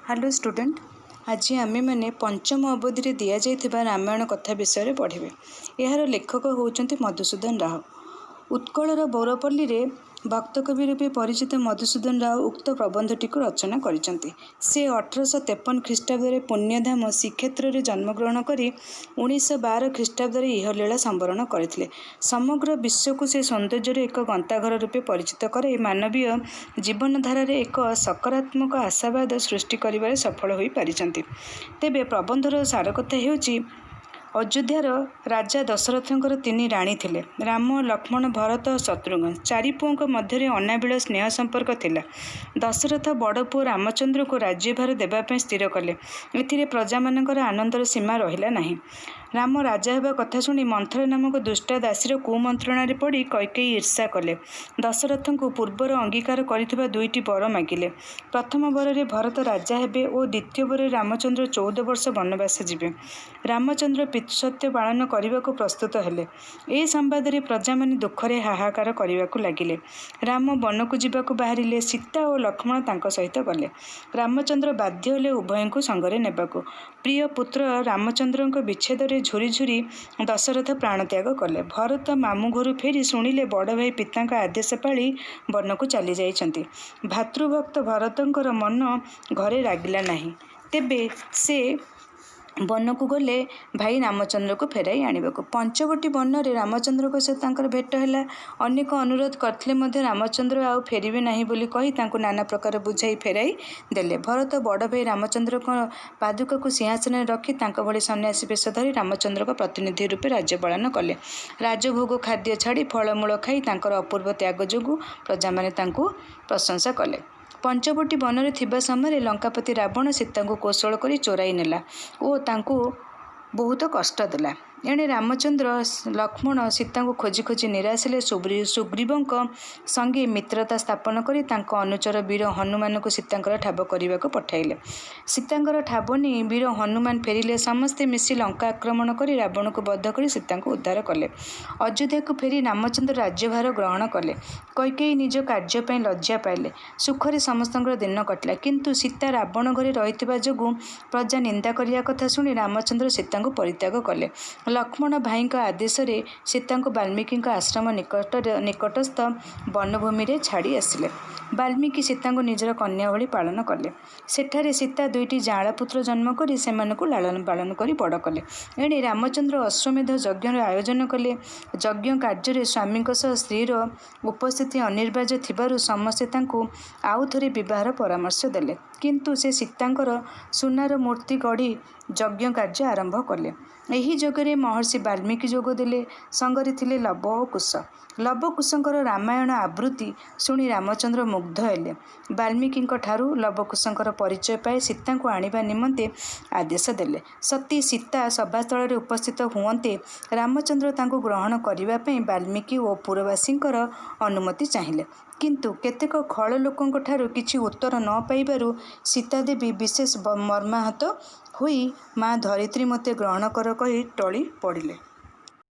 Hello student. आज आमे मैंने पंचम अवधि रे दिया जाइथिबा रामायण कथा विषय पढ़े। यार लेखक होउचंती मधुसूदन राव। उत्कलर बौरपल्ली रे भक्त कवि रूपे परिचित मधुसूदन राव उक्त प्रबंधटी को रचना करिसंती। से 1853 ख्रीष्टाब्द पुण्यधाम श्रीक्षेत्र रे जन्मग्रहण करी 1912 ख्रीष्टाब्द इहलीला संवरण करथिले। समग्र विश्व को से सौंदर्य एक गंताघर रूपे परिचित करे मानवीय जीवनधारा रे एक सकारात्मक आशावाद सृष्टि करिबारे सफल होई पारिसंती। तेबे प्रबंधर सारकथा हेउची अयोध्यार राजा दशरथंकर 3 राणी थिले, राम, लक्ष्मण, भरत और शत्रुघ्न। 4 पुओं मध्य अनाबिल स्नेह संपर्क थिला। दशरथ बड़ पुओ रामचंद्र को राज्यभार देवाई स्थिर कले। एथिरे प्रजा मानकर आनंदर सीमा रहिला नहीं। राम राजा हेबा कथा शुणी मंथरा नामक दुष्टा दासीर कुमंत्रणारे पड़ी कैकेयी ईर्षा कले। दशरथ को पूर्वर अंगीकार करिथिबा 2टी वर मागिले। प्रथम वरे भरत राजा हेबे और द्वितीय वरे रामचंद्र 14 वर्ष वनवास जिबे। रामचंद्र पितृसत्य पालन करने को प्रस्तुत हेले। ए संवाद रे प्रजा माने दुखरे हाहाकार करने लगिले। राम वन को जीवाकु बाहरिले। सीता और लक्ष्मण तांको सहित गले। रामचंद्र बाध्य हेले उभय को संगरे नेबाकु। प्रिय पुत्र रामचंद्र विच्छेद रे झुरी झुरी दशरथ प्राणत्याग कले। भरत मामू घर फेरी शुणिले बड़ भाई पिता आदेश पाली वन को चली जाइछंती। भातृभक्त भरतंकर मन घरे रागिला नहीं। तेबे से वन को गले भाई रामचंद्र को फेराई आनिबाकु। पंचवटी वन रे रामचंद्र को सहित तांकर भेट हैला। अनेक अनुरोध करथिले मध्य रामचंद्र आउ फेरिबे नाही बोली कही तांको नाना प्रकार बुझाई फेराई देले। भरत बड़ भाई रामचंद्र को पादुका को सिंहासन रखी तांको भली सन्यासी वेश धरी रामचंद्र को प्रतिनिधि रूपे राज्य पालन कले। राजभोग खाद्य छाड़ी फलमूल खाई तांकर अपूर्व त्याग जोगु प्रजा माने तांको प्रशंसा कले। पंचवटी वन रे थिबा समय लंकापति रावण सीता को कौशल करी चोराई नेला और तांको बहुत कष्ट देला। एणे रामचंद्र लक्ष्मण सीता को खोजी खोजी निराशिले। सुग्रीवंक संगे मित्रता स्थापन करी तांको अनुचर वीर हनुमान को सीतांकर ठाब करने को पठाइले। सीतांकर ठाबनी वीर हनुमान फेरिले। समस्ते मिसी लंका आक्रमण करी रावण को बध कर सीता को उद्धार कले। अयोध्या को फेरी रामचंद्र राज्यभार ग्रहण कले। कैकेयी निज कार्य ପାଇଁ लज्जा पाइले। सुखरे समस्त दिन कटिला। किंतु सीता रावण घरे रहिथिबा जोगु प्रजा निंदा करिया कथा सुनी रामचंद्र सीता को परित्याग कले। लक्ष्मण भाई आदेश रे सीता को वाल्मीकि आश्रम निकटस्थ वनभूमि रे छाड़ी आसिले। वाल्मीकि सीता को निजर कन्या भली पालन कले। सेठारे सीता 2टी जाँला पुत्र जन्म करी सेमानकु लालन पालन करी बड़ कले। एणे रामचंद्र अश्वमेध यज्ञ आयोजन कले। यज्ञ कार्य स्वामी स्त्रीर उपस्थिति अनिर्वार्य थिबारु समस्ते तांकु आउ थरे विवाहर परामर्श देले। किंतु से सीतांकर सुनार मूर्ति गढ़ी यज्ञ कार्य आरंभ कले। एही जगरे महर्षि वाल्मीकि जोग देले। संगरे थिले लव और कुश। लव कुशंकर रामायण आवृत्ति शुणी रामचंद्र मुग्ध हेले। वाल्मीकि ठारू लव कुशंकर परिचय पाए सीता को आनिबा निमंते आदेश देले। सती सीता सभास्थल उपस्थित हुंते रामचंद्र तांको ग्रहण करिबा पई वाल्मीकि और पुरवासींकर अनुमति चाहिए। किंतु केतेक खल लोकंक ठारू किछि उत्तर न पाइबारु सीता देवी विशेष मर्माहत होई माँ धरित्री मते ग्रहण कर कही टली पड़िले।